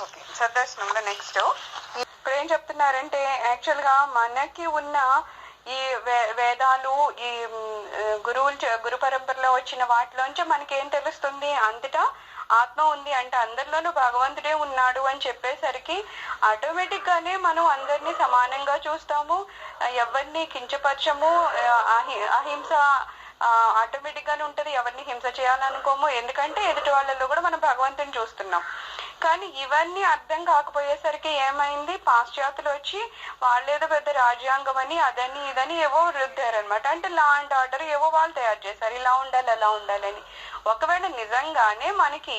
Okay, సదర్శనంలో next ఇప్పుడు ఏం చెప్తున్నారంటే యాక్చువల్గా మనకి ఉన్న ఈ వేదాలు ఈ గురు పరంపరలో వచ్చిన వాటిలోంచి మనకేం తెలుస్తుంది? అంతటా ఆత్మ ఉంది అంటే అందరిలోనూ భగవంతుడే ఉన్నాడు అని చెప్పేసరికి ఆటోమేటిక్ గానే మనం అందరినీ సమానంగా చూస్తాము, ఎవరిని కించపరచము, అహింస ఆటోమేటిక్ గానే ఉంటది. ఎవరిని హింస చేయాలనుకోము, ఎందుకంటే ఎదుటి వాళ్ళలో కూడా మనం భగవంతుని చూస్తున్నాం. కానీ ఇవన్నీ అర్థం కాకపోయేసరికి ఏమైంది, పాశ్చాత్యులు వచ్చి వాళ్ళేదో పెద్ద రాజ్యాంగం అని అదని ఇదని ఏవో రుద్దారనమాట. అంటే లా అండ్ ఆర్డర్ ఏవో వాళ్ళు తయారు చేశారు, ఇలా ఉండాలి అలా ఉండాలని. ఒకవేళ నిజంగానే మనకి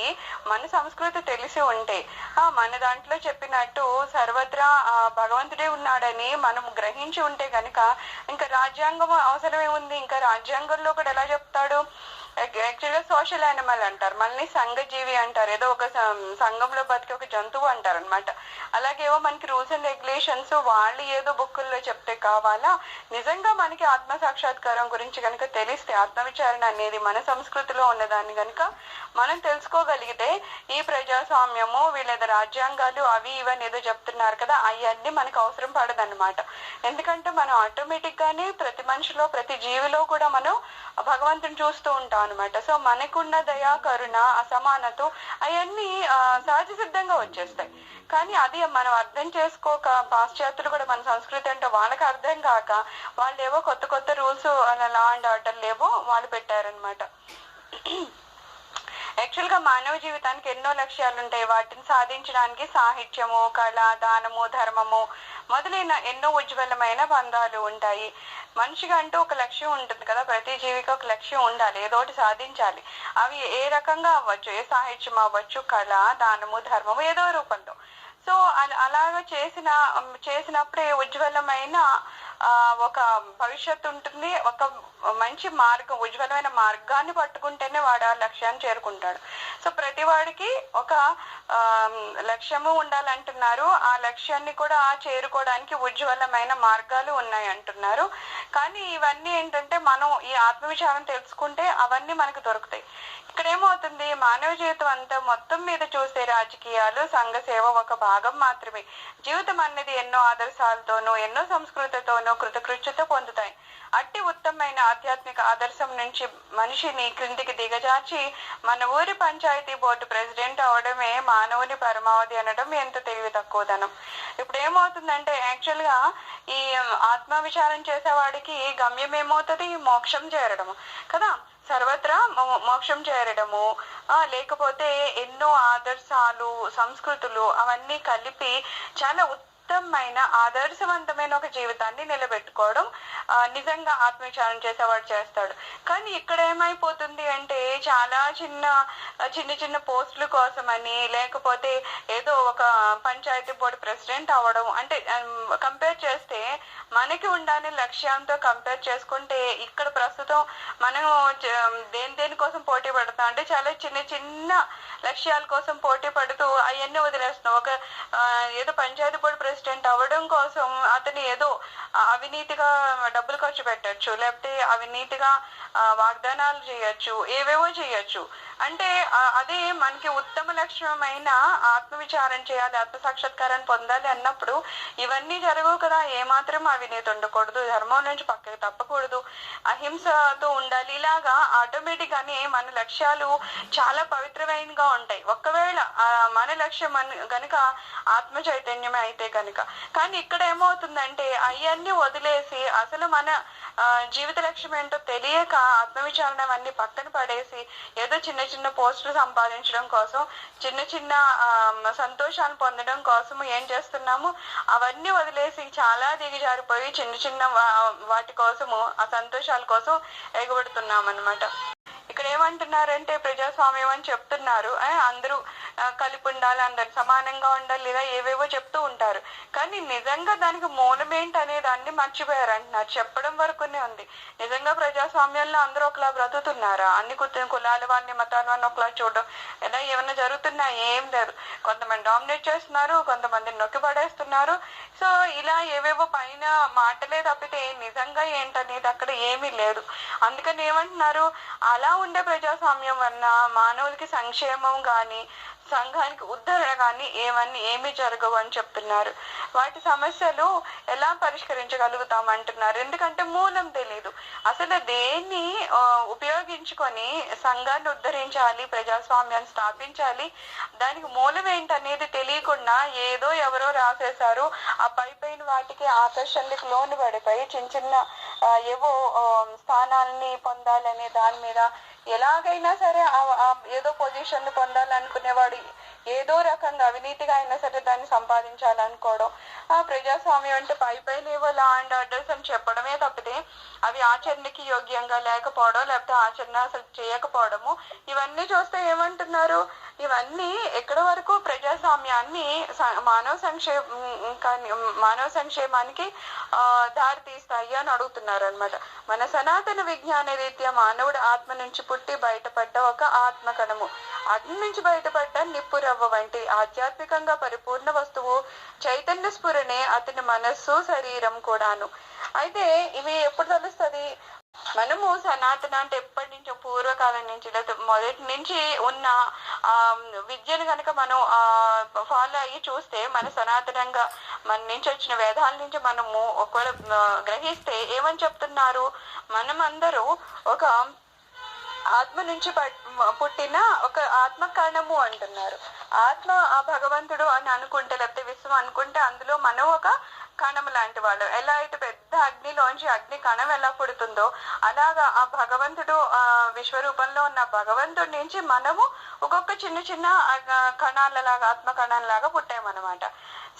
మన సంస్కృతి తెలిసి ఉంటే, మన దాంట్లో చెప్పినట్టు సర్వత్రా భగవంతుడే ఉన్నాడని మనం గ్రహించి ఉంటే కనుక ఇంకా రాజ్యాంగం అవసరమే ఉంది. ఇంకా రాజ్యాంగంలో కూడా ఎలా చెప్తాడు? యాక్చువల్గా సోషల్ యానిమల్ అంటారు, మళ్ళీ సంఘజీవి అంటారు, ఏదో ఒక సంఘంలో బతికి ఒక జంతువు అంటారు అనమాట. అలాగేవో మనకి రూల్స్ అండ్ రెగ్యులేషన్స్ వాళ్ళు ఏదో బుక్కుల్లో చెప్తే కావాలా? నిజంగా మనకి ఆత్మ సాక్షాత్కారం గురించి కనుక తెలిస్తే, ఆత్మవిచారణ అనేది మన సంస్కృతిలో ఉన్నదాన్ని కనుక మనం తెలుసుకోగలిగితే, ఈ ప్రజాస్వామ్యము వీళ్ళేదో రాజ్యాంగాలు అవి ఇవన్నీ ఏదో చెప్తున్నారు కదా, అవన్నీ మనకు అవసరం పడదన్నమాట. ఎందుకంటే మనం ఆటోమేటిక్ గానే ప్రతి మనిషిలో ప్రతి జీవిలో కూడా మనం భగవంతుని చూస్తూ ఉంటాం అనమాట. సో మనకున్న దయా కరుణ అసమానత అవన్నీ సహజ సిద్ధంగా వచ్చేస్తాయి. కానీ అది మనం అర్థం చేసుకోక, పాశ్చాత్యులు కూడా మన సంస్కృతి అంటే వాళ్ళకి అర్థం కాక వాళ్ళు ఏవో కొత్త కొత్త రూల్స్ లా అండ్ ఆర్డర్ లేవో వాళ్ళు పెట్టారనమాట. యాక్చువల్గా మానవ జీవితానికి ఎన్నో లక్ష్యాలు ఉంటాయి. వాటిని సాధించడానికి సాహిత్యము, కళ, దానము, ధర్మము మొదలైన ఎన్నో ఉజ్వలమైన బంధాలు ఉంటాయి. మనిషిగా అంటూ ఒక లక్ష్యం ఉంటుంది కదా, ప్రతి జీవికి ఒక లక్ష్యం ఉండాలి, ఏదో ఒకటి సాధించాలి. అవి ఏ రకంగా అవ్వచ్చు, ఏ సాహిత్యం అవ్వచ్చు, కళ, దానము, ధర్మము ఏదో రూపంలో. సో అలాగా చేసినప్పుడే ఉజ్వలమైన ఒక భవిష్యత్తు ఉంటుంది. ఒక మంచి మార్గం, ఉజ్వలమైన మార్గాన్ని పట్టుకుంటేనే వాడు ఆ లక్ష్యాన్ని చేరుకుంటాడు. సో ప్రతి వాడికి ఒక లక్ష్యము ఉండాలంటున్నారు. ఆ లక్ష్యాన్ని కూడా చేరుకోవడానికి ఉజ్వలమైన మార్గాలు ఉన్నాయి అంటున్నారు. కానీ ఇవన్నీ ఏంటంటే మనం ఈ ఆత్మవిచారం తెలుసుకుంటే అవన్నీ మనకు దొరుకుతాయి. ఇక్కడ ఏమవుతుంది, మానవ జీవితం అంతా మొత్తం మీద చూసే రాజకీయాలు, సంఘ సేవ ఒక భాగం మాత్రమే. జీవితం అనేది ఎన్నో ఆదర్శాలతోనూ ఎన్నో సంస్కృతితోనూ కృతకృత్యత పొందుతాయి. అట్టి ఉత్తమమైన ఆధ్యాత్మిక ఆదర్శం నుంచి మనిషిని క్రిందికి దిగజార్చి మన ఊరి పంచాయతీ బోర్డు ప్రెసిడెంట్ అవడమే మానవుని పరమావధి అనడం ఎంత తెలివి తక్కువదనం. ఇప్పుడు ఏమవుతుందంటే యాక్చువల్గా ఈ ఆత్మవిచారం చేసేవాడికి గమ్యం ఏమవుతుంది, మోక్షం చేరడము కదా, సర్వత్రా మోక్షం చేరడము, లేకపోతే ఎన్నో ఆదర్శాలు, సంస్కృతులు అవన్నీ కలిపి చాలా ఉత్తమమైన ఆదర్శవంతమైన ఒక జీవితాన్ని నిలబెట్టుకోవడం నిజంగా ఆత్మవిచారం చేసేవాడు చేస్తాడు. కానీ ఇక్కడ ఏమైపోతుంది అంటే చాలా చిన్న పోస్టుల కోసమని, లేకపోతే ఏదో ఒక పంచాయతీ బోర్డు ప్రెసిడెంట్ అవ్వడం, అంటే కంపేర్ చేస్తే మనకి ఉండాలని లక్ష్యంతో కంపేర్ చేసుకుంటే ఇక్కడ ప్రస్తుతం మనం దేనికోసం పోటీ పడతాం అంటే చాలా చిన్న లక్ష్యాల కోసం పోటీ పడుతూ అవన్నీ వదిలేస్తున్నాం. ఒక ఏదో పంచాయతీ బోర్డు ప్రెసిడెంట్ అవ్వడం కోసం అతను ఏదో అవినీతిగా డబ్బులు ఖర్చు పెట్టచ్చు, లేకపోతే అవినీతిగా వాగ్దానాలు చేయొచ్చు, ఏవేవో చేయొచ్చు. అంటే అదే మనకి ఉత్తమ లక్ష్యమైన ఆత్మవిచారం చేయాలి, ఆత్మసాక్షాత్కారాన్ని పొందాలి అన్నప్పుడు ఇవన్నీ జరగవు కదా. ఏమాత్రం అవినీతి ఉండకూడదు, ధర్మం నుంచి పక్కకి తప్పకూడదు, అహింసతో ఉండాలి. ఇలాగా ఆటోమేటిక్ గానే మన లక్ష్యాలు చాలా పవిత్రమైనగా ఉంటాయి. ఒకవేళ మన లక్ష్యం కనుక ఆత్మ చైతన్యమే అయితే కనుక. కానీ ఇక్కడ ఏమవుతుందంటే అవన్నీ వదిలేసి అసలు మన జీవిత లక్ష్యం ఏంటో తెలియక ఆత్మవిచారణ అన్ని పక్కన పడేసి ఏదో చిన్న పోస్టులు సంపాదించడం కోసం, చిన్న సంతోషాలు పొందడం కోసం ఏం చేస్తున్నాము, అవన్నీ వదిలేసి చాలా దిగజారిపోయి చిన్న వాటి కోసము, ఆ సంతోషాల కోసం ఎగబడుతున్నాం అన్నమాట. ఇక్కడ ఏమంటున్నారంటే ప్రజాస్వామ్యం అని చెప్తున్నారు, అందరూ కలిపి ఉండాలి, అందరు సమానంగా ఉండాలి, లేదా ఏవేవో చెప్తూ ఉంటారు. కానీ నిజంగా దానికి మూలం ఏంటి అనే దాన్ని మర్చిపోయారు అంటున్నారు. చెప్పడం వరకునే ఉంది. నిజంగా ప్రజాస్వామ్యంలో అందరూ ఒకలా బ్రతుకుతున్నారా? అన్ని కులాల వారిని, మతాల వారిని ఒకలా చూడడం లేదా ఏమైనా జరుగుతున్నా ఏం లేదు. కొంతమంది డామినేట్ చేస్తున్నారు, కొంతమందిని నొక్కి పడేస్తున్నారు. సో ఇలా ఏవేవో పైన మాటలే తప్పితే నిజంగా ఏంటనేది అక్కడ ఏమీ లేదు. అందుకని ఏమంటున్నారు, అలా ఉండే ప్రజాస్వామ్యం వలన మానవులకి సంక్షేమం గాని సంఘానికి ఉద్ధరణ కానీ ఏమీ జరగవు అని చెప్తున్నారు. వాటి సమస్యలు ఎలా పరిష్కరించగలుగుతాం అంటున్నారు. ఎందుకంటే మూలం తెలీదు. అసలు దేన్ని ఉపయోగించుకొని సంఘాన్ని ఉద్ధరించాలి, ప్రజాస్వామ్యాన్ని స్థాపించాలి, దానికి మూలం ఏంటనేది తెలియకుండా ఏదో ఎవరో రాసేశారు. ఆ పైన వాటికి ఆకర్షణలకు లోను పడిపోయి చిన్న చిన్న ఏవో స్థానాలని పొందాలనే దాని మీద ఎలాగైనా సరే ఏదో పొజిషన్ పొందాలనుకునేవాడు ఏదో రకంగా అవినీతిగా అయినా సరే దాన్ని సంపాదించాలనుకోవడం. ఆ ప్రజాస్వామ్యం అంటే పైన ఏవో లా అండ్ ఆర్డర్స్ అని చెప్పడమే తప్పితే అవి ఆచరణకి యోగ్యంగా లేకపోవడం, లేకపోతే ఆచరణ అసలు చేయకపోవడము, ఇవన్నీ చూస్తే ఏమంటున్నారు, ఇవన్నీ ఎక్కడి వరకు ప్రజాస్వామ్యాన్ని మానవ సంక్షేమానికి దారి తీస్తాయి అని అడుగుతున్నారు అనమాట. మన సనాతన విజ్ఞాన రీత్యా మానవుడు ఆత్మ నుంచి పుట్టి బయటపడ్డ ఒక ఆత్మకణము, అగ్ని నుంచి బయటపడ్డ నిప్పు రవ్వ వంటి ఆధ్యాత్మికంగా పరిపూర్ణ వస్తువు చైతన్య స్ఫురణే అతని మనస్సు శరీరం కూడాను. అయితే ఇవి ఎప్పుడు తెలుస్తుంది, మనము సనాతన అంటే ఎప్పటి నుంచో పూర్వకాలం నుంచి మొదటి నుంచి ఉన్న విద్యను కనుక మనం ఫాలో అయ్యి చూస్తే, మన సనాతనంగా మన నుంచి వచ్చిన వేదాల నుంచి మనము ఒకవేళ గ్రహిస్తే ఏమని చెప్తున్నారు, మనమందరూ ఒక ఆత్మ నుంచి పుట్టిన ఒక ఆత్మ కణము అంటున్నారు. ఆత్మ ఆ భగవంతుడు అని అనుకుంటే, లేకపోతే విశ్వం అనుకుంటే అందులో మనం ఒక కణం లాంటి వాడు. ఎలా అయితే పెద్ద అగ్నిలోంచి అగ్ని కణం ఎలా పుడుతుందో అలాగా ఆ భగవంతుడు విశ్వరూపంలో ఉన్న భగవంతుడి నుంచి మనము ఒక్కొక్క చిన్న చిన్న కణాలలాగా ఆత్మ కణాలలాగా పుట్టామన్నమాట.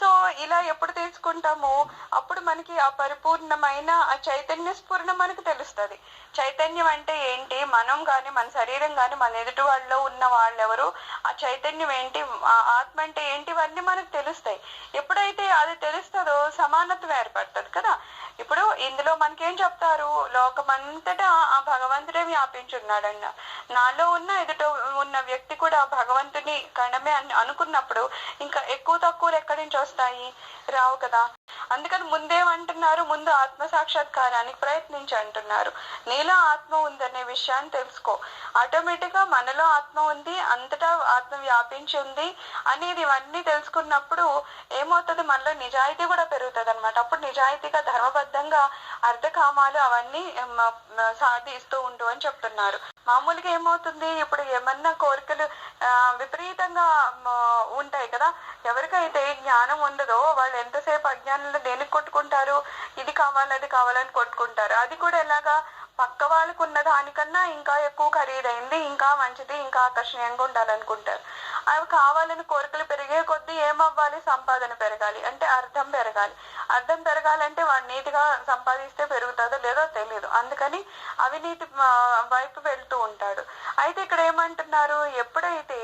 సో ఇలా ఎప్పుడు తీసుకుంటాము, అప్పుడు మనకి ఆ పరిపూర్ణమైన ఆ చైతన్య స్ఫురణ మనకు తెలుస్తుంది. చైతన్యం అంటే ఏంటి, మనం గాని మన శరీరం గాని మన ఎదుటి వాళ్ళలో ఉన్న వాళ్ళెవరు, ఆ చైతన్యం ఏంటి, ఆ ఆత్మ అంటే ఏంటి, ఇవన్నీ మనకు తెలుస్తాయి. ఎప్పుడైతే అది తెలుస్తుందో సమానత్వం ఏర్పడుతుంది కదా. ఇప్పుడు ఇందులో మనకేం చెప్తారు, లోకమంతటా ఆ భగవంతుడే వ్యాపించున్నాడన్న, నాలో ఉన్న ఎదుట ఉన్న వ్యక్తి కూడా ఆ భగవంతుని కణమే అని అనుకున్నప్పుడు ఇంకా ఎక్కువ తక్కువలు ఎక్కడి నుంచి వస్తాయి, రావు కదా. అందుకని ముందేమంటున్నారు, ముందు ఆత్మ సాక్షాత్కారానికి ప్రయత్నించి అంటున్నారు. నీలో ఆత్మ ఉందనే విషయాన్ని తెలుసుకో, ఆటోమేటిక్ గా మనలో ఆత్మ ఉంది, అంతటా ఆత్మ వ్యాపించి ఉంది అనేది ఇవన్నీ తెలుసుకున్నప్పుడు ఏమవుతుంది, మనలో నిజాయితీ కూడా పెరుగుతుంది అనమాట. అప్పుడు నిజాయితీగా ధర్మబద్ధంగా అర్థకామాలు అవన్నీ సాధిస్తూ ఉండు అని చెప్తున్నారు. మామూలుగా ఏమవుతుంది, ఇప్పుడు ఏమన్నా కోరికలు విపరీతంగా ఉంటాయి కదా. ఎవరికైతే జ్ఞానం ఉండదో వాళ్ళు ఎంతసేపు అజ్ఞానంలో దేనికి కొట్టుకుంటారు, ఇది కావాలి అది కావాలని కొట్టుకుంటారు. అది కూడా ఎలాగా, పక్క వాళ్ళకు ఉన్న దానికన్నా ఇంకా ఎక్కువ ఖరీదైంది, ఇంకా మంచిది, ఇంకా ఆకర్షణీయంగా ఉండాలనుకుంటారు. అవి కావాలని కోరికలు పెరిగే కొద్దీ ఏమవ్వాలి, సంపాదన పెరగాలి, అంటే అర్థం పెరగాలి. అర్థం పెరగాలంటే వాడు నీతిగా సంపాదిస్తే పెరుగుతుందో లేదో తెలియదు. అందుకని అవినీతి వైపు వెళ్తూ ఉంటాడు. అయితే ఇక్కడ ఏమంటున్నారు, ఎప్పుడైతే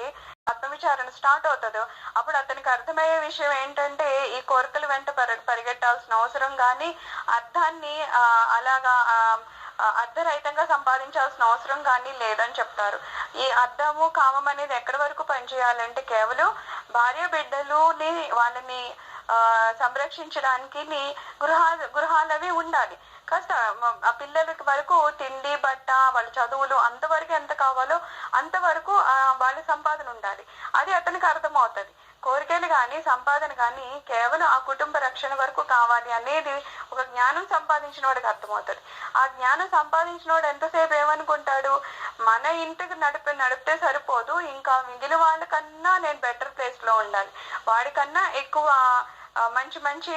ఆత్మవిచారణ స్టార్ట్ అవుతుందో అప్పుడు అతనికి అర్థమయ్యే విషయం ఏంటంటే, ఈ కోరికల వెంట పరిగెట్టాల్సిన అవసరం కానీ, అర్థాన్ని అలాగా అర్ధరహితంగా సంపాదించాల్సిన అవసరం కానీ లేదని చెప్తారు. ఈ అర్థము కామం అనేది ఎక్కడి వరకు పనిచేయాలంటే, కేవలం భార్య బిడ్డలుని వాళ్ళని సంరక్షించడానికి గృహాలవి ఉండాలి. కాస్త ఆ పిల్లలకి వరకు తిండి బట్ట వాళ్ళ చదువులు అంతవరకు ఎంత కావాలో అంతవరకు వాళ్ళ సంపాదన ఉండాలి. అది అతనికి అర్థమవుతుంది. కోరికలు కానీ సంపాదన కానీ కేవలం ఆ కుటుంబ రక్షణ వరకు కావాలి అనేది ఒక జ్ఞానం సంపాదించిన వాడికి అర్థమవుతుంది. ఆ జ్ఞానం సంపాదించిన వాడు ఎంతసేపు ఏమనుకుంటాడు, మన ఇంటికి నడిపితే సరిపోదు, ఇంకా మిగిలిన వాళ్ళకన్నా నేను బెటర్ ప్లేస్ లో ఉండాలి, వాడికన్నా ఎక్కువ మంచి మంచి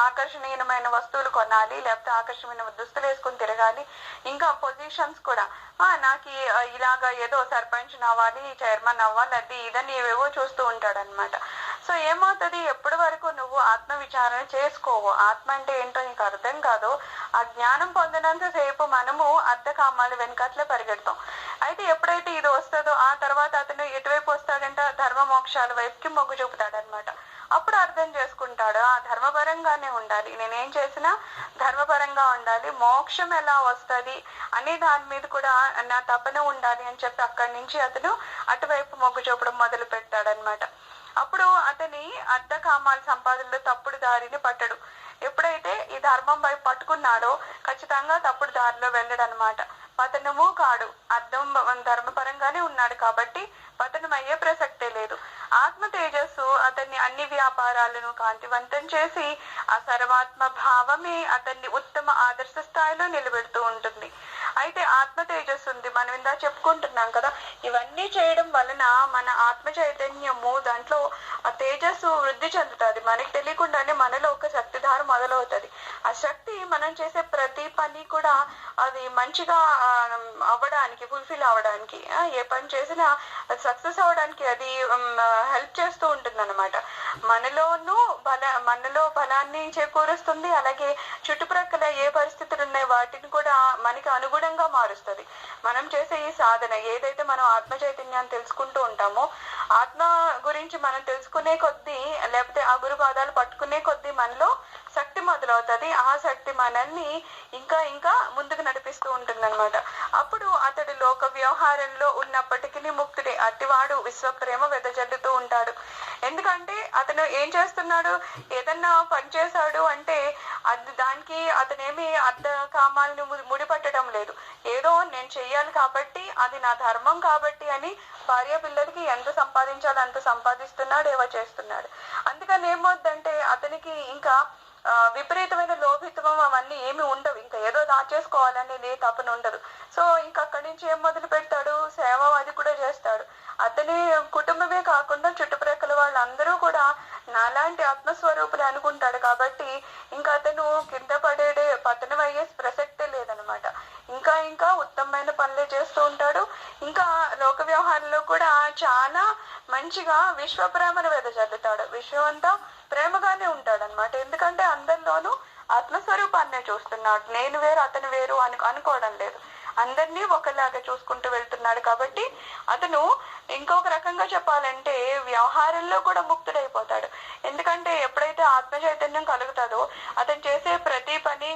ఆకర్షణీయమైన వస్తువులు కొనాలి, లేకపోతే ఆకర్షణీయమైన దుస్తులు వేసుకుని తిరగాలి, ఇంకా పొజిషన్స్ కూడా నాకు ఇలాగా ఏదో సర్పంచ్ అవ్వాలి, చైర్మన్ అవ్వాలి, అది ఇదని ఏవేవో చూస్తూ ఉంటాడు అనమాట. సో ఏమవుతుంది, ఎప్పటి వరకు నువ్వు ఆత్మ విచారణ చేసుకోవు, ఆత్మ అంటే ఏంటో నీకు అర్థం కాదు, ఆ జ్ఞానం పొందినంత సేపు మనము అర్థకామాలు వెనకట్లే పరిగెడతాం. అయితే ఎప్పుడైతే ఇది వస్తుందో ఆ తర్వాత అతను ఎటువైపు వస్తాడంటే ధర్మ మోక్షాల వైపుకి మొగ్గు చూపుతాడనమాట. అప్పుడు అర్థం చేసుకుంటాడు, ఆ ధర్మపరంగానే ఉండాలి, నేనేం చేసినా ధర్మపరంగా ఉండాలి, మోక్షం ఎలా వస్తుంది అనే దాని మీద కూడా నా తపన ఉండాలి అని చెప్పి అక్కడి నుంచి అతను అటువైపు మొగ్గు చూపడం మొదలు పెడతాడనమాట. అప్పుడు అతని అర్ధ కామాల సంపాదనలో తప్పుడు దారిని పట్టడు. ఎప్పుడైతే ఈ ధర్మం వైపు పట్టుకున్నాడో ఖచ్చితంగా తప్పుడు దారిలో వెళ్ళడనమాట. పతనము కాడు, అర్థం ధర్మపరంగానే ఉన్నాడు కాబట్టి పతనం అయ్యే ప్రసక్తే లేదు. ఆత్మ తేజస్సు అతన్ని అన్ని వ్యాపారాలను కాంతివంతం చేసి ఆ సర్వాత్మ భావమే అతన్ని ఉత్తమ ఆదర్శ స్థాయిలో నిలబెడుతూ ఉంటుంది. అయితే ఆత్మ తేజస్సు ఉంది, మనం ఇందా చెప్పుకుంటున్నాం కదా, ఇవన్నీ చేయడం వలన మన ఆత్మ చైతన్యము దాంట్లో ఆ తేజస్సు వృద్ధి చెందుతుంది. మనకి తెలియకుండానే మనలో ఒక శక్తిధార మొదలవుతుంది. ఆ శక్తి మనం చేసే ప్రతి పని కూడా అది మంచిగా అవ్వడానికి, ఫుల్ఫిల్ అవ్వడానికి, ఏ పని చేసినా అది సక్సెస్ అవ్వడానికి అది హెల్ప్ చేస్తూ ఉంటుంది అనమాట. మనలో బలాన్ని చేకూరుస్తుంది. అలాగే చుట్టుప్రక్కల ఏ పరిస్థితులు ఉన్నాయి వాటిని కూడా మనకి అనుగుణంగా మారుస్తుంది. మనం చేసే ఈ సాధన ఏదైతే మనం ఆత్మ చైతన్యాన్ని తెలుసుకుంటూ ఉంటామో, ఆత్మ గురించి మనం తెలుసుకునే కొద్దీ లేకపోతే ఆ గురు పాదాలు పట్టుకునే కొద్దీ మనలో శక్తి మొదలవుతుంది. ఆ శక్తి మనల్ని ఇంకా ఇంకా ముందుకు నడిపిస్తూ ఉంటుంది అనమాట. అప్పుడు అతడు లోక వ్యవహారంలో ఉన్నప్పటికీ ముక్తుడే. అట్టివాడు విశ్వప్రేమ వెదజల్లుతూ ఉంటాడు. ఎందుకంటే అతను ఏం చేస్తున్నాడు, ఏదన్నా పని చేశాడు అంటే దానికి అతనేమి అర్ధ కామాలను ముడిపట్టడం లేదు. ఏదో నేను చెయ్యాలి కాబట్టి, అది నా ధర్మం కాబట్టి అని భార్య పిల్లలకి ఎంత సంపాదించాలో అంత సంపాదిస్తున్నాడు, ఏవో చేస్తున్నాడు. అందుకని ఏమవుద్దంటే అతనికి ఇంకా విపరీతమైన లోభిత్వం అవన్నీ ఏమి ఉండవు. ఇంకా ఏదో దాచేసుకోవాలని తపన ఉండదు. సో ఇంకా అక్కడి నుంచి ఏం మొదలు పెడతాడు, సేవ అది కూడా చేస్తాడు. అతని కుటుంబమే కాకుండా చుట్టుప్రక్కల వాళ్ళందరూ కూడా నాలాంటి ఆత్మస్వరూపులు అనుకుంటాడు. కాబట్టి ఇంకా అతను కింద పతనం అయ్యే ప్రసక్తే లేదనమాట. ఇంకా ఇంకా ఉత్తమమైన పనులే చేస్తూ ఉంటాడు. ఇంకా లోక వ్యవహారంలో కూడా చాలా మంచిగా విశ్వ ప్రేమను వెదజల్లుతాడు. విశ్వం అంతా ప్రేమగానే ఉంటాడు అనమాట. ఎందుకంటే అందరిలోనూ ఆత్మస్వరూపాన్నే చూస్తున్నాడు. నేను వేరు అతను వేరు అనుకోవడం లేదు. అందరినీ ఒకలాగా చూసుకుంటూ వెళ్తున్నాడు. కాబట్టి అతను ఇంకొక రకంగా చెప్పాలంటే వ్యవహారంలో కూడా ముక్తుడైపోతాడు. ఎందుకంటే ఎప్పుడైతే ఆత్మ చైతన్యం కలుగుతుందో అతను చేసే ప్రతి పని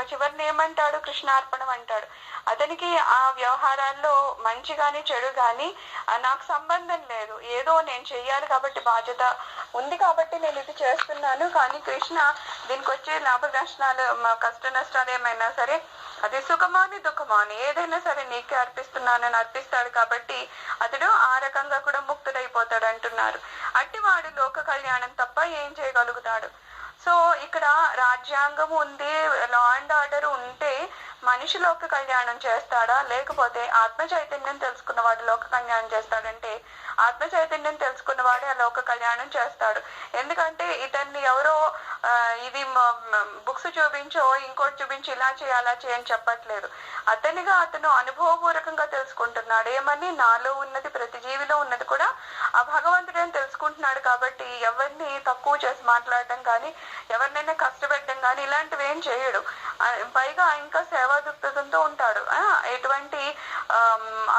చివరిని ఏమంటాడు, కృష్ణార్పణం అంటాడు. అతనికి ఆ వ్యవహారాల్లో మంచి గాని చెడు గాని నాకు సంబంధం లేదు. ఏదో నేను చెయ్యాలి కాబట్టి, బాధ్యత ఉంది కాబట్టి నేను ఇది చేస్తున్నాను. కానీ కృష్ణ దీనికి వచ్చే లాభ నష్టాలు, కష్ట నష్టాలు ఏమైనా సరే, అది సుఖమాని దుఃఖమాని ఏదైనా సరే నీకే అర్పిస్తున్నానని అర్పిస్తాడు. కాబట్టి అతడు ఆ రకంగా కూడా ముక్తుడైపోతాడు అంటున్నారు. అట్టివాడు లోక కళ్యాణం తప్ప ఏం చేయగలుగుతాడు? సో ఇక్కడ రాజ్యాంగం ఉంది, లా అండ్ ఆర్డర్ ఉంటే మనిషి లోక కళ్యాణం చేస్తాడా, లేకపోతే ఆత్మ చైతన్యం తెలుసుకున్న వాడు లోక కళ్యాణం చేస్తాడంటే ఆత్మ చైతన్యం తెలుసుకున్న వాడే ఆ లోక కళ్యాణం చేస్తాడు. ఎందుకంటే ఇతన్ని ఎవరో ఇది బుక్స్ చూపించో ఇంకోటి చూపించి ఇలా చేయాలా చేయని చెప్పట్లేదు. అతనిగా అతను అనుభవపూర్వకంగా తెలుసుకుంటున్నాడు. ఏమని, నాలో ఉన్నది ప్రతి జీవిలో ఉన్నది కూడా ఆ భగవంతుడని తెలుసుకుంటున్నాడు. కాబట్టి ఎవరిని తక్కువ చేసి మాట్లాడడం కానీ, ఎవరినైనా కష్టపెట్టడం కానీ ఇలాంటివి ఏం చేయడు. పైగా ఇంకా సేవాదృక్పథంతో ఉంటాడు. ఎటువంటి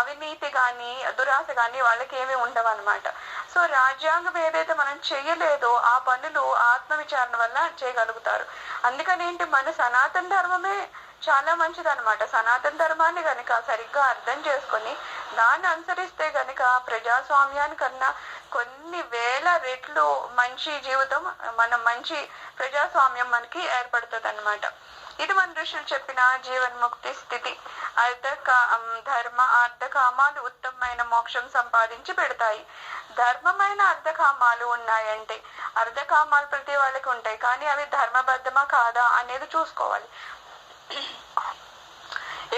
అవినీతి కానీ దురాశ కానీ వాళ్ళకి ఏమి ఉండవు అనమాట. సో రాజ్యాంగం ఏదైతే మనం చెయ్యలేదో ఆ పనులు ఆత్మ విచారణ వల్ల చేయగలుగుతారు. అందుకని ఏంటి, మన సనాతన ధర్మమే చాలా మంచిది అనమాట. సనాతన ధర్మాన్ని గనుక సరిగ్గా అర్థం చేసుకొని దాన్ని అనుసరిస్తే గనుక ప్రజాస్వామ్యానికన్నా కొన్ని వేల రెట్లు మంచి జీవితం, మంచి ప్రజాస్వామ్యం మనకి ఏర్పడుతుంది అనమాట. ఇది మన ఋషులు చెప్పిన జీవన్ముక్తి స్థితి. ధర్మ అర్ధ కామాలు ఉత్తమమైన మోక్షం సంపాదించి పెడతాయి. ధర్మమైన అర్ధకామాలు ఉన్నాయంటే, అర్ధకామాలు ప్రతి వాళ్ళకి ఉంటాయి, కానీ అవి ధర్మబద్ధమా కాదా అనేది చూసుకోవాలి.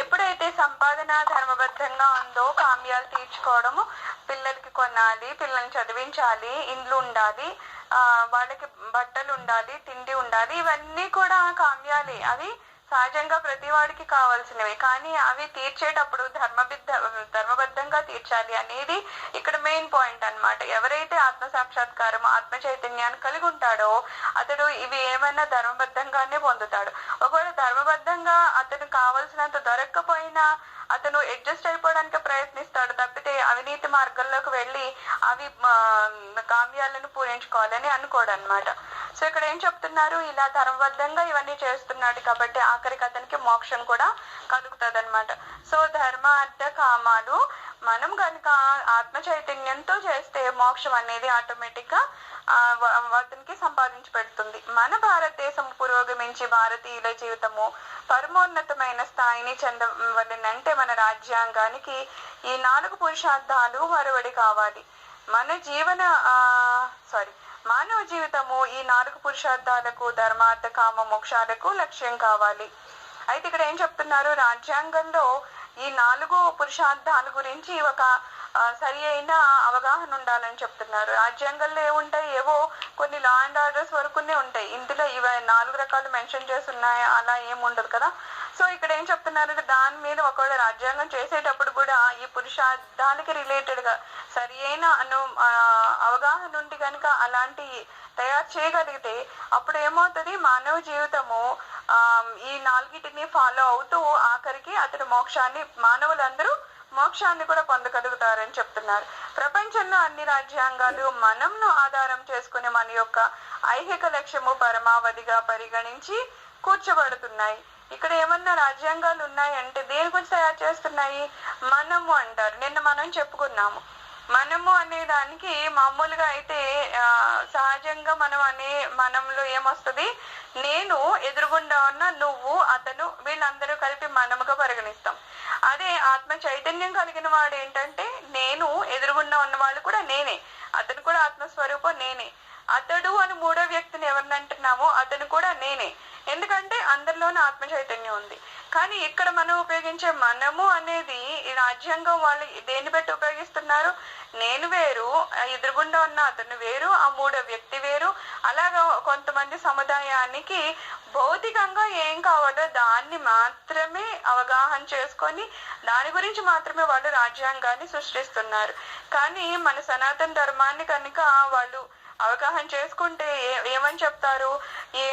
ఎప్పుడైతే సంపాదన ధర్మబద్ధంగా ఉందో, కామ్యాలు తీర్చుకోవడము, పిల్లలకి కొనాలి, పిల్లల్ని చదివించాలి, ఇండ్లు ఉండాలి, వాళ్ళకి బట్టలు ఉండాలి, తిండి ఉండాలి, ఇవన్నీ కూడా కామ్యాలే. అవి సహజంగా ప్రతి వాడికి కావాల్సినవి. కానీ అవి తీర్చేటప్పుడు ధర్మబద్ధంగా తీర్చాలి అనేది ఇక్కడ మెయిన్ పాయింట్ అన్నమాట. ఎవరైతే ఆత్మ సాక్షాత్కారం, ఆత్మ చైతన్యాన్ని కలిగి ఉంటాడో అతడు ఇవి ఏమైనా ధర్మబద్ధంగానే పొందుతాడు. ఒకవేళ ధర్మబద్ధంగా అతను కావలసినంత దొరక్కపోయినా అతను అడ్జస్ట్ అయిపోవడానికి ప్రయత్నిస్తాడు తప్పితే అవినీతి మార్గంలోకి వెళ్ళి అవి కామ్యాలను పూరించుకోవాలని అనుకోడు అనమాట. సో ఇక్కడ ఏం చెప్తున్నారు, ఇలా ధర్మబద్ధంగా ఇవన్నీ చేస్తున్నాడు కాబట్టి ఆఖరికి అతనికి మోక్షం కూడా కలుగుతుంది అనమాట. సో ధర్మ అర్థ కామాలు మనం కనుక ఆత్మ చైతన్యంతో చేస్తే మోక్షం అనేది ఆటోమేటిక్ గా అతనికి సంపాదించి పెడుతుంది. మన భారతదేశం పురోగమించి భారతీయుల జీవితము పరమోన్నతమైన స్థాయిని చెందవలనంటే మన రాజ్యాంగానికి ఈ 4 పురుషార్థాలు మరువడి కావాలి. మానవ జీవితము ఈ 4 పురుషార్థాలకు ధర్మార్థ కామ మోక్షాలకు లక్ష్యం కావాలి. అయితే ఇక్కడ ఏం చెప్తున్నారు, రాజ్యాంగంలో ఈ 4 పురుషార్థాల గురించి ఒక సరి అయిన అవగాహన ఉండాలని చెప్తున్నారు. రాజ్యాంగంలో ఏముంటాయి, ఏవో కొన్ని లా అండ్ ఆర్డర్స్ వరకునే ఉంటాయి. ఇందులో ఇవి 4 రకాలు మెన్షన్ చేసి ఉన్నాయి, అలా ఏముండదు కదా. సో ఇక్కడ ఏం చెప్తున్నారంటే దాని మీద ఒకవేళ రాజ్యాంగం చేసేటప్పుడు కూడా ఈ పురుషార్థానికి రిలేటెడ్ గా సరి అయిన అవగాహన ఉండి కనుక అలాంటి తయారు చేయగలిగితే అప్పుడు ఏమవుతుంది, మానవ జీవితము ఈ 4టిని ఫాలో అవుతూ ఆఖరికి అతడు మానవులందరూ మోక్షాన్ని కూడా పొందగలుగుతారని చెప్తున్నారు. ప్రపంచంలో అన్ని రాజ్యాంగాలు మనంను ఆధారం చేసుకుని మన యొక్క ఐహిక లక్ష్యము పరమావధిగా పరిగణించి కూర్చోబడుతున్నాయి. ఇక్కడ ఏమన్నా రాజ్యాంగాలు ఉన్నాయంటే దేని గురించి తయారు చేస్తున్నాయి, మనము అంటారు. నిన్న మనం చెప్పుకున్నాము, మనము అనే దానికి మామూలుగా అయితే సహజంగా మనంలో ఏమొస్తుంది, నేను, ఎదురుగుండా ఉన్న నువ్వు, అతను, వీళ్ళందరూ కలిపి మనముగా పరిగణిస్తాం. అదే ఆత్మ చైతన్యం కలిగిన వాడు ఏంటంటే నేను, ఎదురుగుండా ఉన్న వాళ్ళు కూడా నేనే, అతను కూడా ఆత్మస్వరూపం నేనే, అతడు అని 3వ వ్యక్తిని ఎవరిని అంటున్నామో అతను కూడా నేనే. ఎందుకంటే అందరిలోనే ఆత్మ చైతన్యం ఉంది. కానీ ఇక్కడ మనం ఉపయోగించే మనము అనేది ఈ రాజ్యాంగం వాళ్ళు దేన్ని బట్టి ఉపయోగిస్తున్నారు, నేను వేరు, ఎదురుగుండా ఉన్న అతను వేరు, ఆ 3వ వ్యక్తి వేరు. అలాగా కొంతమంది సముదాయానికి భౌతికంగా ఏం కావాలో దాన్ని మాత్రమే అవగాహన చేసుకొని దాని గురించి మాత్రమే వాళ్ళు రాజ్యాంగాన్ని సృష్టిస్తున్నారు. కానీ మన సనాతన ధర్మాన్ని కనుక వాళ్ళు అవగాహన చేసుకుంటే ఏమని చెప్తారు, ఈ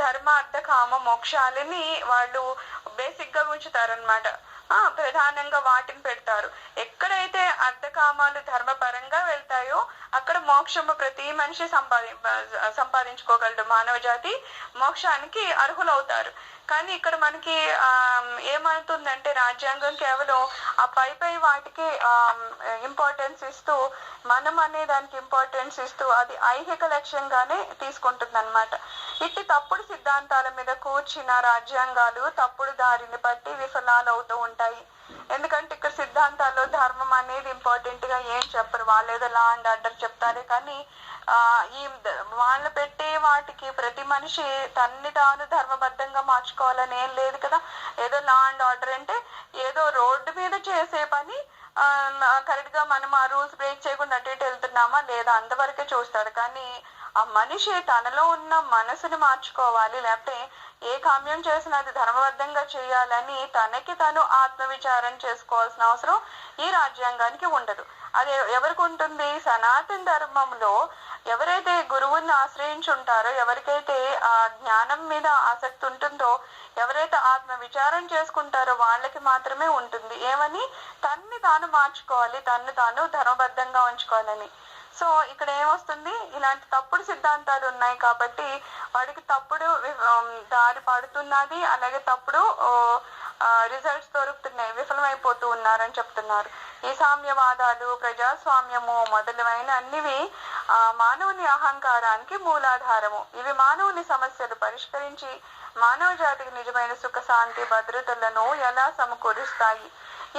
ధర్మ అర్థ కామ మోక్షాలని వాళ్ళు బేసిక్ గా ఉంచుతారనమాట. ప్రధానంగా వాటిని పెడతారు. ఎక్కడైతే అర్థకామాలు ధర్మపరంగా వెళ్తాయో అక్కడ మోక్షము ప్రతి మనిషి సంపాదించుకోగలడు. మానవ జాతి మోక్షానికి అర్హులవుతారు. కానీ ఇక్కడ మనకి ఏమవుతుందంటే రాజ్యాంగం కేవలం ఆ పై వాటికి ఇంపార్టెన్స్ ఇస్తూ, మనం అనే దానికి ఇంపార్టెన్స్ ఇస్తూ అది ఐహిక లక్ష్యంగానే తీసుకుంటుంది అనమాట. ఇట్టి తప్పుడు సిద్ధాంతాల మీద కూర్చిన రాజ్యాంగాలు తప్పుడు దారిని బట్టి విఫలాలు అవుతూ ఉంటాయి. ఎందుకంటే ఇక్కడ సిద్ధాంతాల్లో ధర్మం అనేది ఇంపార్టెంట్ గా ఏం చెప్పరు, వాళ్ళు ఏదో లా అండ్ ఆర్డర్ చెప్తారే. కానీ వాళ్ళు పెట్టే వాటికి ప్రతి మనిషి తన్ని తాను ధర్మబద్ధంగా మార్చుకోవాలని ఏం లేదు కదా. ఏదో లా అండ్ ఆర్డర్ అంటే ఏదో రోడ్డు మీద చేసే పని కరెక్ట్ గా మనం ఆ రూల్స్ బ్రేక్ చేయకుండా అటు ఇటు వెళ్తున్నామా లేదా అంతవరకే చూస్తాడు. కానీ ఆ మనిషి తనలో ఉన్న మనసుని మార్చుకోవాలి, లేకపోతే ఏ కామ్యం చేసినా అది ధర్మబద్ధంగా చేయాలని తనకి తను ఆత్మవిచారం చేసుకోవాల్సిన అవసరం ఈ రాజ్యాంగానికి ఉండదు. అది ఎవరికి ఉంటుంది, సనాతన ధర్మంలో ఎవరైతే గురువుని ఆశ్రయించి ఉంటారో, ఎవరికైతే ఆ జ్ఞానం మీద ఆసక్తి ఉంటుందో, ఎవరైతే ఆత్మ విచారం చేసుకుంటారో వాళ్ళకి మాత్రమే ఉంటుంది. ఏమని, తన్ని తాను మార్చుకోవాలి, తన్ను తాను ధర్మబద్ధంగా ఉంచుకోవాలని. సో ఇక్కడ ఏమొస్తుంది, ఇలాంటి తప్పుడు సిద్ధాంతాలు ఉన్నాయి కాబట్టి వాడికి తప్పుడు దారి పడుతున్నది, అలాగే తప్పుడు రిజల్ట్స్ దొరుకుతున్నాయి, విఫలమైపోతూ ఉన్నారని చెప్తున్నారు. ఈ సామ్యవాదాలు, ప్రజాస్వామ్యము మొదలైన అన్నివి మానవుని అహంకారానికి మూలాధారము. ఇవి మానవుని సమస్యలు పరిష్కరించి మానవ జాతికి నిజమైన సుఖ శాంతి భద్రతలను ఎలా సమకూరుస్తాయి.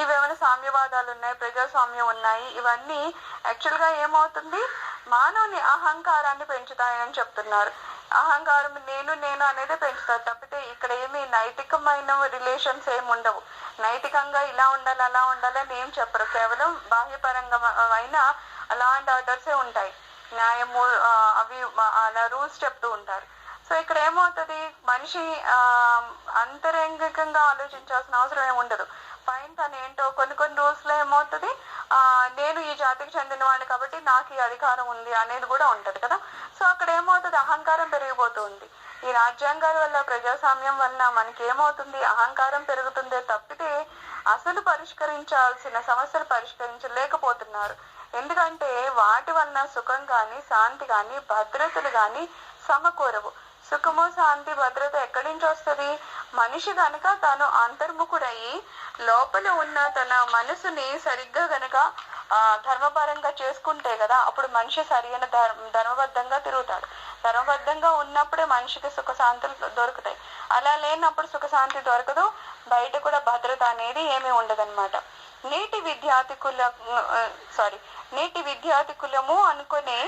ఇవేమైనా సామ్యవాదాలు ఉన్నాయి, ప్రజాస్వామ్యం ఉన్నాయి, ఇవన్నీ యాక్చువల్ గా ఏమవుతుంది, మానవుని అహంకారాన్ని పెంచుతాయని చెప్తున్నారు. అహంకారం నేను అనేది పెంచుతారు తప్పితే ఇక్కడ ఏమి నైతికమైన రిలేషన్స్ ఏమి ఉండవు. నైతికంగా ఇలా ఉండాలి అలా ఉండాలి అని ఏం చెప్పరు, కేవలం బాహ్యపరంగా అయిన లా అండ్ ఆర్డర్సే ఉంటాయి, న్యాయము అవి అలా రూల్స్ చెప్తూ ఉంటారు. సో ఇక్కడ ఏమవుతుంది, మనిషి అంతరంగికంగా ఆలోచించాల్సిన అవసరం ఏమి ఉండదు. పైన తను ఏంటో కొన్ని రూల్స్ లో ఏమవుతుంది, నేను ఈ జాతికి చెందిన వాడిని కాబట్టి నాకు ఈ అధికారం ఉంది అనేది కూడా ఉంటది కదా. సో అక్కడ ఏమవుతుంది, అహంకారం పెరిగిపోతుంది. ఈ రాజ్యాంగాల వల్ల, ప్రజాస్వామ్యం వల్ల మనకి ఏమవుతుంది, అహంకారం పెరుగుతుందే తప్పితే అసలు పరిష్కరించాల్సిన సమస్యలు పరిష్కరించలేకపోతున్నారు. ఎందుకంటే వాటి వలన సుఖం కానీ, శాంతి కానీ, భద్రతలు కానీ సమకూరవు. సుఖము శాంతి భద్రత ఎక్కడి నుంచి వస్తుంది? మనిషి గనక తను అంతర్ముఖుడయ్యి లోపల ఉన్న తన మనసుని సరిగ్గా గనక ధర్మపరంగా చేసుకుంటే కదా అప్పుడు మనిషి సరైన ధర్మబద్ధంగా తిరుగుతాడు. ధర్మబద్ధంగా ఉన్నప్పుడే మనిషికి సుఖశాంతులు దొరుకుతాయి. అలా లేనప్పుడు సుఖశాంతి దొరకదు, బయట కూడా భద్రత అనేది ఏమీ ఉండదన్నమాట. నేటి విద్యార్థి కులము అనుకునే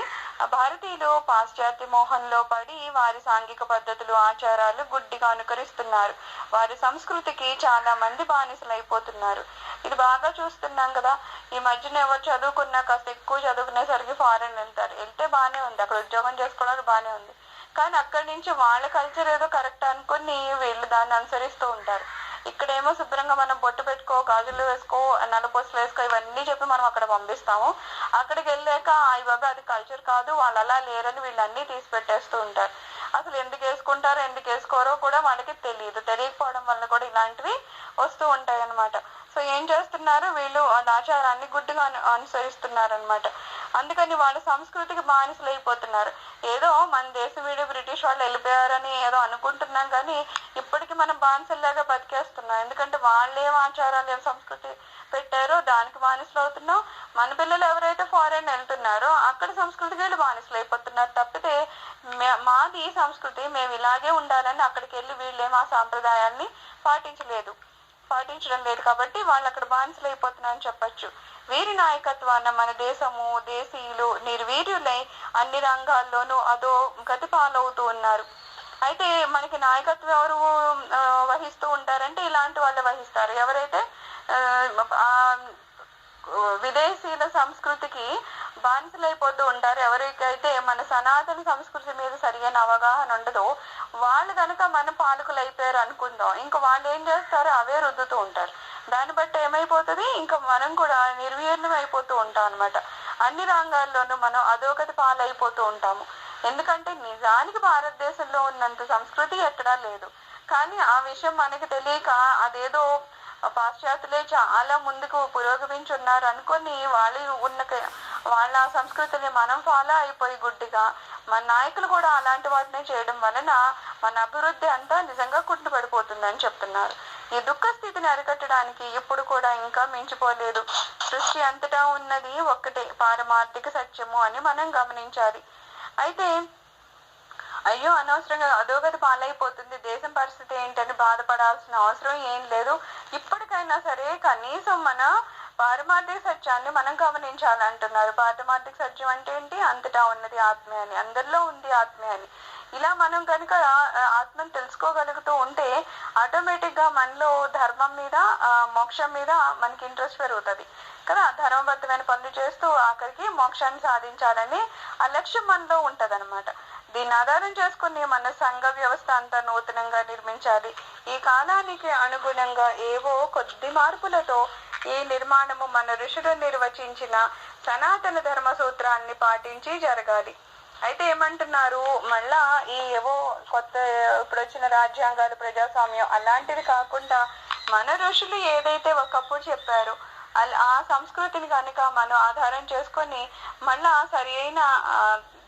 భారతీయులు పాశ్చాత్య మోహంలో పడి వారి సాంఘిక పద్ధతులు ఆచారాలు గుడ్డిగా అనుకరిస్తున్నారు. వారి సంస్కృతికి చాలా మంది బానిసలైపోతున్నారు. ఇది బాగా చూస్తున్నాం కదా. ఈ మధ్యన ఎవరు చదువుకున్నా కాస్త ఎక్కువ చదువుకునేసరికి ఫారెన్ వెళ్తే బానే ఉంది, అక్కడ ఉద్యోగం చేసుకోవడానికి బానే ఉంది. కానీ అక్కడి నుంచి వాళ్ళ కల్చర్ ఏదో కరెక్ట్ అనుకుని వీళ్ళు దాన్ని అనుసరిస్తూ ఉంటారు. ఇక్కడేమో శుభ్రంగా మనం బొట్టు పెట్టుకో, గాజులు వేసుకో, నలుపొసలు వేసుకో ఇవన్నీ చెప్పి మనం అక్కడ పంపిస్తాము. అక్కడికి వెళ్ళాక బాబా అది కల్చర్ కాదు, వాళ్ళు అలా లేరని వీళ్ళన్నీ తీసి పెట్టేస్తూ ఉంటారు. అసలు ఎందుకు వేసుకుంటారో ఎందుకు వేసుకోరో కూడా వాళ్ళకి తెలియకపోవడం వల్ల కూడా ఇలాంటివి వస్తూ ఉంటాయి అన్నమాట. సో ఏం చేస్తున్నారు వీళ్ళు ఆచారాన్ని గుడ్డిగా అనుసరిస్తున్నారు అనమాట. అందుకని వాళ్ళ సంస్కృతికి బానిసలు అయిపోతున్నారు. ఏదో మన దేశం వీడి బ్రిటిష్ వాళ్ళు వెళ్ళిపోయారని ఏదో అనుకుంటున్నాం, కానీ ఇప్పటికి మనం బానిసల్లాగా బతికేస్తున్నాం. ఎందుకంటే వాళ్ళు ఏం ఆచారాలు ఏం సంస్కృతి పెట్టారో దానికి బానిసలు అవుతున్నాం. మన పిల్లలు ఎవరైతే ఫారెన్ వెళ్తున్నారో అక్కడ సంస్కృతికి వెళ్ళి బానిసలు అయిపోతున్నారు. తప్పితే మాది సంస్కృతి మేము ఇలాగే ఉండాలని అక్కడికి వెళ్ళి వీళ్ళేం ఆ సాంప్రదాయాల్ని పాటించడం లేదు కాబట్టి వాళ్ళు అక్కడ బానిసలు అయిపోతున్నారని చెప్పచ్చు. వీరి నాయకత్వాన మన దేశీయులు నిర్వీర్యులై అన్ని రంగాల్లోనూ అదో గతి పాలవుతూ ఉన్నారు. అయితే మనకి నాయకత్వం ఎవరు వహిస్తూ ఉంటారంటే ఇలాంటి వాళ్ళే వహిస్తారు. ఎవరైతే విదేశీయుల సంస్కృతికి బానిసలైపోతూ ఉంటారు, ఎవరికైతే మన సనాతన సంస్కృతి మీద సరైన అవగాహన ఉండదో వాళ్ళు కనుక మన పాలకులు అయిపోయారు అనుకుందాం, ఇంకా వాళ్ళు ఏం చేస్తారో అవే రుద్దుతూ ఉంటారు. దాన్ని బట్టి ఏమైపోతుంది, ఇంకా మనం కూడా నిర్వీర్యం అయిపోతూ ఉంటాం అనమాట. అన్ని రంగాల్లోనూ మనం అధోగతి పాలైపోతూ ఉంటాము. ఎందుకంటే నిజానికి భారతదేశంలో ఉన్నంత సంస్కృతి ఎక్కడా లేదు. కానీ ఆ విషయం మనకి తెలియక అదేదో పాశ్చాత్యులే చాలా ముందుకు పురోగమించున్నారు అనుకొని వాళ్ళ సంస్కృతిని మనం ఫాలో అయిపోయి గుడ్డిగా మన నాయకులు కూడా అలాంటి వాటిని చేయడం వలన మన అభివృద్ధి అంతా నిజంగా కుంటుపడిపోతుందని చెప్తున్నారు. ఈ దుఃఖ స్థితిని అరికట్టడానికి ఇప్పుడు కూడా ఇంకా మించిపోలేదు. సృష్టి అంతటా ఉన్నది ఒక్కటే పారమార్థిక సత్యము అని మనం గమనించాలి. అయితే అయ్యో అనవసరంగా అధోగతి పాలైపోతుంది, దేశం పరిస్థితి ఏంటని బాధపడాల్సిన అవసరం ఏం లేదు. ఇప్పటికైనా సరే కనీసం మన పారమార్థిక సత్యాన్ని మనం గమనించాలంటున్నారు. పారమార్థిక సత్యం అంటే ఏంటి? అంతటా ఉన్నది ఆత్మే అని, అందరిలో ఉంది ఆత్మే అని. ఇలా మనం కనుక ఆత్మను తెలుసుకోగలుగుతూ ఉంటే ఆటోమేటిక్ గా మనలో ధర్మం మీద మోక్షం మీద మనకి ఇంట్రెస్ట్ పెరుగుతుంది కదా. ధర్మబద్ధమైన పనులు చేస్తూ ఆఖరికి మోక్షాన్ని సాధించాలని ఆ లక్ష్యం మనలో ఉంటది అనమాట. దీన్ని ఆధారం చేసుకుని మన సంఘ వ్యవస్థ అంతా నూతనంగా నిర్మించాలి. ఈ కాలానికి అనుగుణంగా ఏవో కొద్ది మార్పులతో ఈ నిర్మాణము మన ఋషులు నిర్వచించిన సనాతన ధర్మ సూత్రాన్ని పాటించి జరగాలి. అయితే ఏమంటున్నారు, మళ్ళా ఈ ఏవో కొత్త ఇప్పుడు వచ్చిన రాజ్యాంగాలు ప్రజాస్వామ్యం అలాంటివి కాకుండా మన ఋషులు ఏదైతే ఒకప్పుడు చెప్పారో ఆ సంస్కృతిని కనుక మనం ఆధారం చేసుకొని మళ్ళా సరి అయిన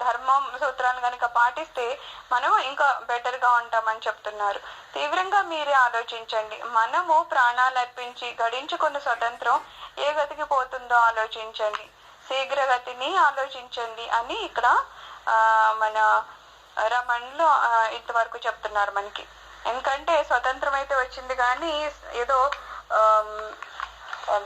ధర్మం సూత్రాలను కనుక పాటిస్తే మనం ఇంకా బెటర్ గా ఉంటామని చెప్తున్నారు. తీవ్రంగా మీరే ఆలోచించండి. మనము ప్రాణాలు అర్పించి గడించుకున్న స్వతంత్రం ఏ గతికి పోతుందో ఆలోచించండి, శీఘ్రగతిని ఆలోచించండి అని ఇక్కడ మన రమణులు ఇంతవరకు చెప్తున్నారు మనకి. ఎందుకంటే స్వతంత్రం అయితే వచ్చింది కానీ ఏదో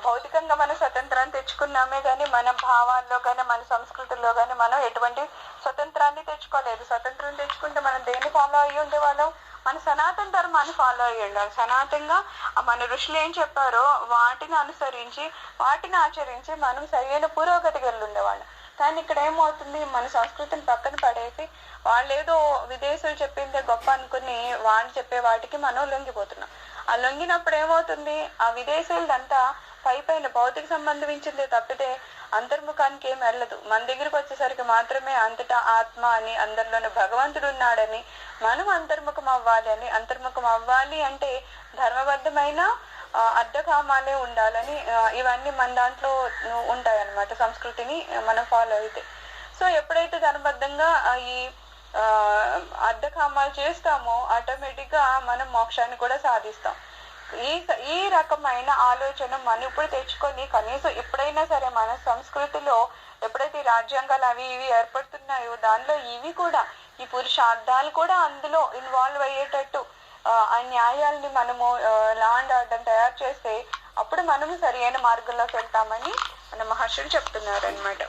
భౌతికంగా మన స్వతంత్రాన్ని తెచ్చుకున్నామే కానీ మన భావాల్లో కానీ మన సంస్కృతుల్లో కానీ మనం ఎటువంటి స్వతంత్రాన్ని తెచ్చుకోలేదు. స్వతంత్రం తెచ్చుకుంటే మనం దేన్ని ఫాలో అయ్యి ఉండేవాళ్ళం? మన సనాతన ధర్మాన్ని ఫాలో అయ్యి ఉండాలి. సనాతనంగా మన ఋషులు ఏం చెప్పారో వాటిని అనుసరించి వాటిని ఆచరించి మనం సరైన పురోగతికి వెళ్ళి ఉండేవాళ్ళం. కానీ ఇక్కడ ఏమవుతుంది, మన సంస్కృతిని పక్కన పడేసి వాళ్ళు ఏదో విదేశీయులు చెప్పిందే గొప్ప అనుకుని వాళ్ళు చెప్పే వాటికి మనం లొంగిపోతున్నాం. ఆ లొంగినప్పుడు ఏమవుతుంది, ఆ విదేశీయులంతా పైన భౌతిక సంబంధించిందే తప్పితే అంతర్ముఖానికి ఏం వెళ్ళదు. మన దగ్గరికి వచ్చేసరికి మాత్రమే అంతటా ఆత్మ అని, అందరిలోనే భగవంతుడు ఉన్నాడని, మనం అంతర్ముఖం అవ్వాలి అంటే ధర్మబద్ధమైన అడ్డకామాలే ఉండాలని ఇవన్నీ మన దాంట్లో ఉంటాయన్నమాట. సంస్కృతిని మనం ఫాలో అయితే సో ఎప్పుడైతే ధర్మబద్ధంగా ఈ అర్థకామాలు చేస్తామో ఆటోమేటిక్ గా మనం మోక్షాన్ని కూడా సాధిస్తాం. ఈ రకమైన ఆలోచన మనం ఇప్పుడు తెచ్చుకొని కనీసం ఎప్పుడైనా సరే మన సంస్కృతిలో ఎప్పుడైతే రాజ్యాంగాలు అవి ఇవి ఏర్పడుతున్నాయో దానిలో ఇవి కూడా ఈ పురుషార్థాలు కూడా అందులో ఇన్వాల్వ్ అయ్యేటట్టు ఆ న్యాయాల్ని మనము లా అండ్ ఆర్డర్ తయారు చేస్తే అప్పుడు మనము సరి అయిన మార్గంలోకి వెళ్తామని మన మహర్షులు చెప్తున్నారు అన్నమాట.